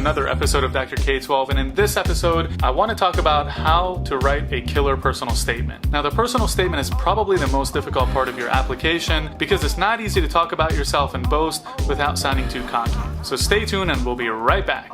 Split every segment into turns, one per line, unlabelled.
another episode of Dr. K-12, and in this episode, I want to talk about how to write a killer personal statement. Now, the personal statement is probably the most difficult part of your application because it's not easy to talk about yourself and boast without sounding too cocky. So stay tuned and we'll be right back.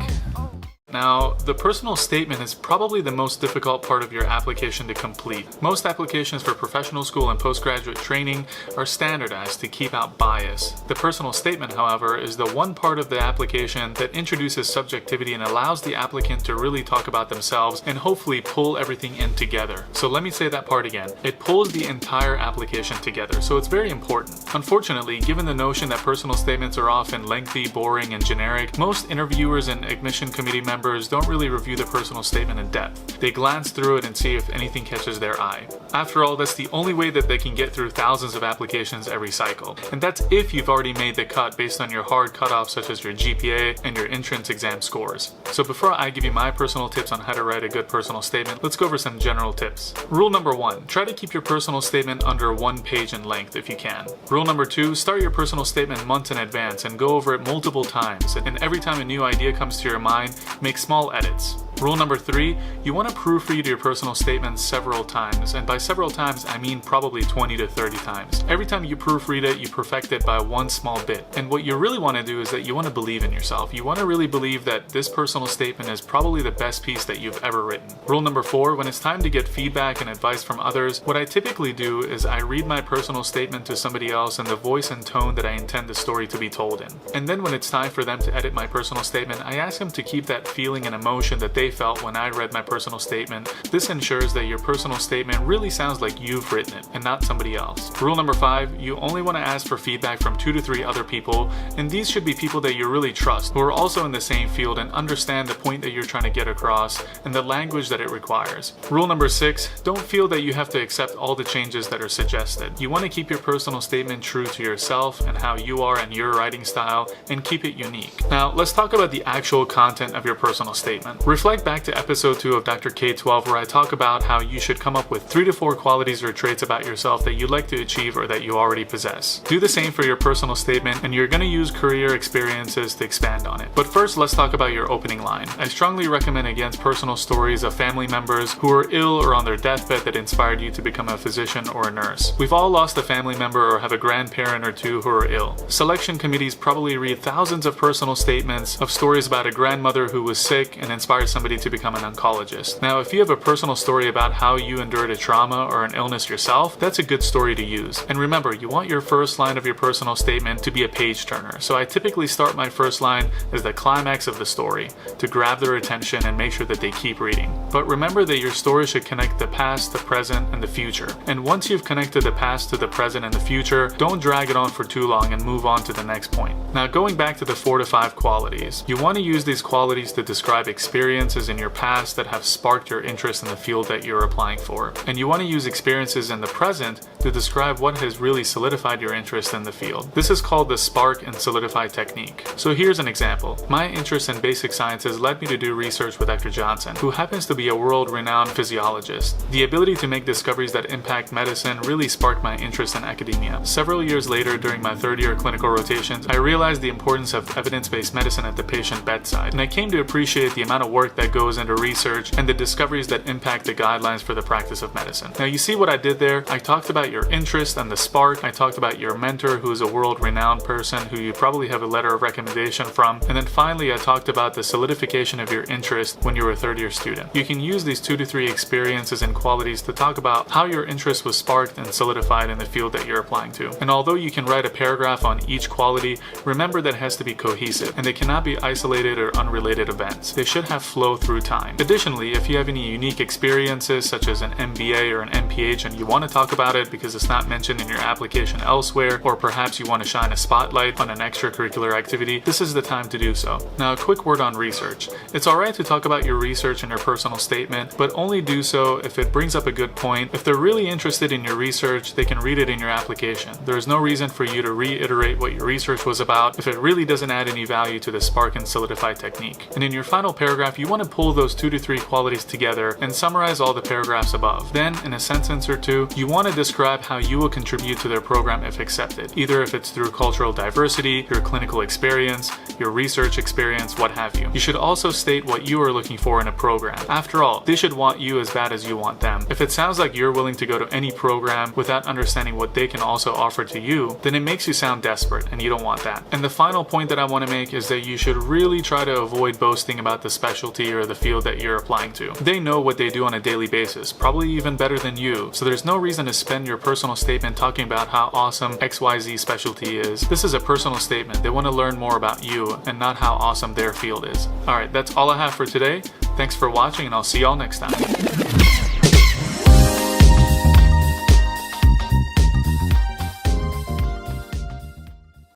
Now, the personal statement is probably the most difficult part of your application to complete. Most applications for professional school and postgraduate training are standardized to keep out bias. The personal statement, however, is the one part of the application that introduces subjectivity and allows the applicant to really talk about themselves and hopefully pull everything in together. So let me say that part again. It pulls the entire application together, so it's very important. Unfortunately, given the notion that personal statements are often lengthy, boring, and generic, most interviewers and admission committee members don't really review the personal statement in depth. They glance through it and see if anything catches their eye. After all, that's the only way that they can get through thousands of applications every cycle. And that's if you've already made the cut based on your hard cutoffs such as your GPA and your entrance exam scores. So before I give you my personal tips on how to write a good personal statement, let's go over some general tips. Rule number 1, try to keep your personal statement under 1 page in length if you can. Rule number 2, start your personal statement months in advance and go over it multiple times. And every time a new idea comes to your mind, make small edits. Rule number 3, you want to proofread your personal statement several times, and by several times I mean probably 20 to 30 times. Every time you proofread it, you perfect it by one small bit. And what you really want to do is that you want to believe in yourself. You want to really believe that this personal statement is probably the best piece that you've ever written. Rule number 4, when it's time to get feedback and advice from others, what I typically do is I read my personal statement to somebody else in the voice and tone that I intend the story to be told in. And then when it's time for them to edit my personal statement, I ask them to keep that feeling and emotion that they felt when I read my personal statement. This ensures that your personal statement really sounds like you've written it and not somebody else. Rule number 5, you only want to ask for feedback from 2 to 3 other people, and these should be people that you really trust, who are also in the same field and understand the point that you're trying to get across and the language that it requires. Rule number 6, don't feel that you have to accept all the changes that are suggested. You want to keep your personal statement true to yourself and how you are and your writing style, and keep it unique. Now, let's talk about the actual content of your personal statement. Reflect back to episode 2 of Dr. K-12 where I talk about how you should come up with 3 to 4 qualities or traits about yourself that you'd like to achieve or that you already possess. Do the same for your personal statement, and you're going to use career experiences to expand on it. But first, let's talk about your opening line. I strongly recommend against personal stories of family members who are ill or on their deathbed that inspired you to become a physician or a nurse. We've all lost a family member or have a grandparent or two who are ill. Selection committees probably read thousands of personal statements of stories about a grandmother who was sick and inspired somebody to become an oncologist. Now, if you have a personal story about how you endured a trauma or an illness yourself, that's a good story to use. And remember, you want your first line of your personal statement to be a page turner. So I typically start my first line as the climax of the story to grab their attention and make sure that they keep reading. But remember that your story should connect the past, the present, and the future. And once you've connected the past to the present and the future, don't drag it on for too long and move on to the next point. Now, going back to the 4 to 5 qualities, you want to use these qualities to describe experiences in your past that have sparked your interest in the field that you're applying for. And you want to use experiences in the present to describe what has really solidified your interest in the field. This is called the spark and solidify technique. So here's an example. My interest in basic sciences led me to do research with Dr. Johnson, who happens to be a world-renowned physiologist. The ability to make discoveries that impact medicine really sparked my interest in academia. Several years later, during my 3rd-year clinical rotations, I realized the importance of evidence-based medicine at the patient bedside, and I came to appreciate the amount of work that goes into research and the discoveries that impact the guidelines for the practice of medicine. Now, you see what I did there? I talked about your interest and the spark. I talked about your mentor, who is a world-renowned person who you probably have a letter of recommendation from. And then finally, I talked about the solidification of your interest when you were a 3rd-year student. You can use these 2 to 3 experiences and qualities to talk about how your interest was sparked and solidified in the field that you're applying to. And although you can write a paragraph on each quality, remember that it has to be cohesive, and they cannot be isolated or unrelated events. They should have flow through time. Additionally, if you have any unique experiences such as an MBA or an MPH and you want to talk about it because it's not mentioned in your application elsewhere, or perhaps you want to shine a spotlight on an extracurricular activity, this is the time to do so. Now, a quick word on research. It's alright to talk about your research in your personal statement, but only do so if it brings up a good point. If they're really interested in your research, they can read it in your application. There is no reason for you to reiterate what your research was about if it really doesn't add any value to the spark and solidify technique. And in your final paragraph, you want to pull those 2 to 3 qualities together and summarize all the paragraphs above. Then, in a sentence or two, you want to describe how you will contribute to their program if accepted, either if it's through cultural diversity, your clinical experience, your research experience, what have you. You should also state what you are looking for in a program. After all, they should want you as bad as you want them. If it sounds like you're willing to go to any program without understanding what they can also offer to you, then it makes you sound desperate, and you don't want that. And the final point that I want to make is that you should really try to avoid boasting about the specialty or the field that you're applying to. They know what they do on a daily basis, probably even better than you, so there's no reason to spend your personal statement talking about how awesome XYZ specialty is. This is a personal statement. They want to learn more about you and not how awesome their field is. Alright, that's all I have for today. Thanks for watching, and I'll see y'all next time.